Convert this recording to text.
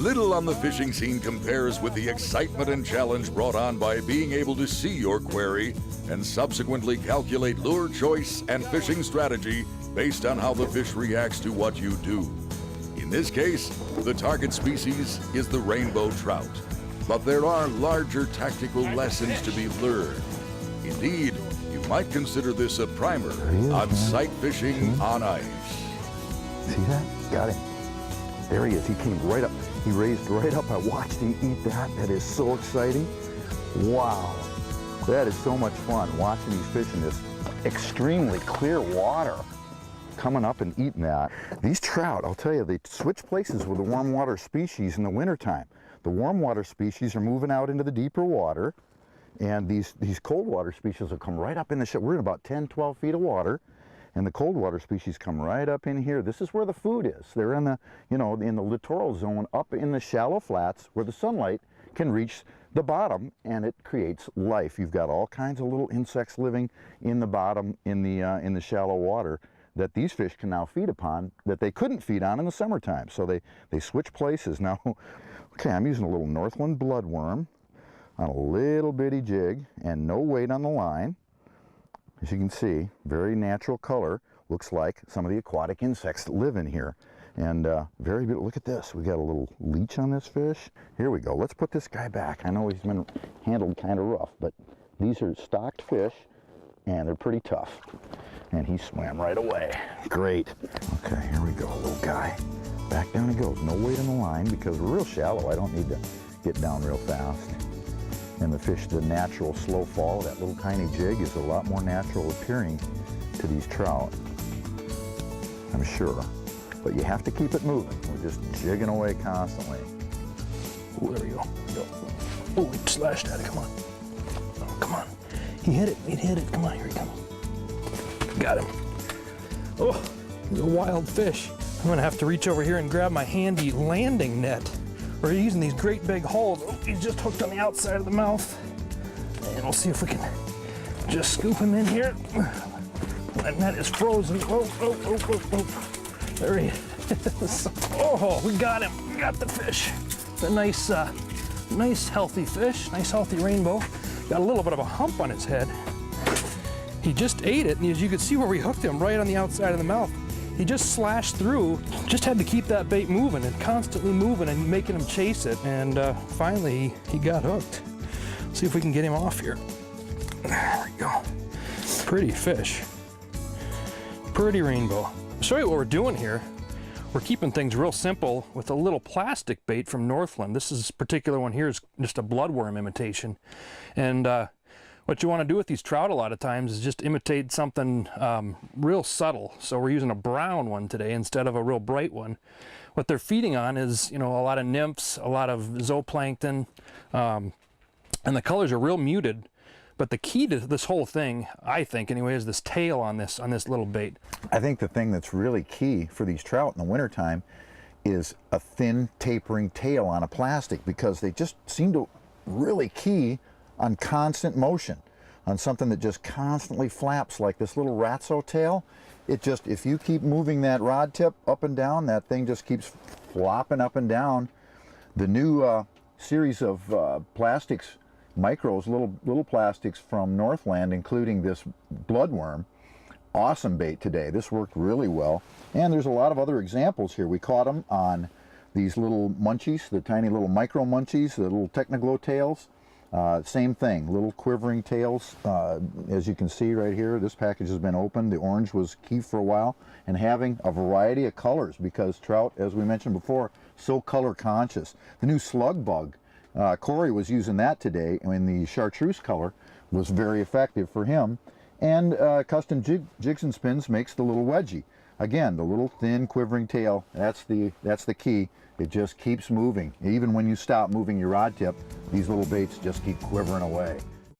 Little on the fishing scene compares with the excitement and challenge brought on by being able to see your quarry and subsequently calculate lure choice and fishing strategy based on how the fish reacts to what you do. In this case, the target species is the rainbow trout, but there are larger tactical lessons to be learned. Indeed, you might consider this a primer on sight fishing on ice. See that? Got him. There he is. He came right up. He raised right up. I watched him eat that. That is so exciting. Wow. That is so much fun watching these fish in this extremely clear water coming up and eating that. These trout, I'll tell you, they switch places with the warm water species in the wintertime. The warm water species are moving out into the deeper water, and these cold water species will come right up in the ship. We're in about 10, 12 feet of water, and the cold water species come right up in here. This is where the food is. They're in the, you know, in the littoral zone up in the shallow flats where the sunlight can reach the bottom, and it creates life. You've got all kinds of little insects living in the bottom in the shallow water that these fish can now feed upon that they couldn't feed on in the summertime. So they switch places. Now, okay, I'm using a little Northland bloodworm on a little bitty jig and no weight on the line. As you can see, very natural color. Looks like some of the aquatic insects that live in here. And very good. Look at this. We got a little leech on this fish. Here we go. Let's put this guy back. I know he's been handled kind of rough, but these are stocked fish and they're pretty tough. And he swam right away. Great. Okay, here we go, little guy. Back down he goes. No weight on the line because we're real shallow. I don't need to get down real fast. And the fish, the natural slow fall, that little tiny jig is a lot more natural appearing to these trout, I'm sure. But you have to keep it moving. We're just jigging away constantly. Oh, there we go. Oh, he slashed at it. Come on. Oh, come on. He hit it. He hit it. Come on, here he comes. Got him. Oh, he's a wild fish. I'm gonna have to reach over here and grab my handy landing net. We're using these great big holes. Oh, he's just hooked on the outside of the mouth. And we'll see if we can just scoop him in here. That net is frozen. Oh, oh, oh, oh, oh. There he is. Oh, we got him. We got the fish. It's a nice, nice healthy fish. Nice healthy rainbow. Got a little bit of a hump on his head. He just ate it, and as you can see where we hooked him, right on the outside of the mouth. He just slashed through, just had to keep that bait moving and constantly moving and making him chase it, and finally he got hooked. Let's see if we can get him off here. There we go. Pretty fish. Pretty rainbow. I'll show you what we're doing here. We're keeping things real simple with a little plastic bait from Northland. This particular one here is just a bloodworm imitation. And what you want to do with these trout a lot of times is just imitate something real subtle. So we're using a brown one today instead of a real bright one. What they're feeding on is, you know, a lot of nymphs, a lot of zooplankton, and the colors are real muted. But the key to this whole thing, I think anyway, is this tail on this little bait. I think the thing that's really key for these trout in the wintertime is a thin tapering tail on a plastic, because they just seem to really key on constant motion, on something that just constantly flaps like this little ratso tail. It just, if you keep moving that rod tip up and down, that thing just keeps flopping up and down. The new series of plastics, micros, little plastics from Northland, including this bloodworm, awesome bait today. This worked really well. And there's a lot of other examples here. We caught them on these little munchies, the tiny little micro munchies, the little Technoglow tails. Same thing, little quivering tails. As you can see right here, this package has been opened. The orange was key for a while, and having a variety of colors, because trout, as we mentioned before, so color conscious. The new slug bug, Corey was using that today, and the chartreuse color was very effective for him. And Custom Jigs and Spins makes the little wedgie. Again, the little thin quivering tail, that's the key. It just keeps moving. Even when you stop moving your rod tip, these little baits just keep quivering away.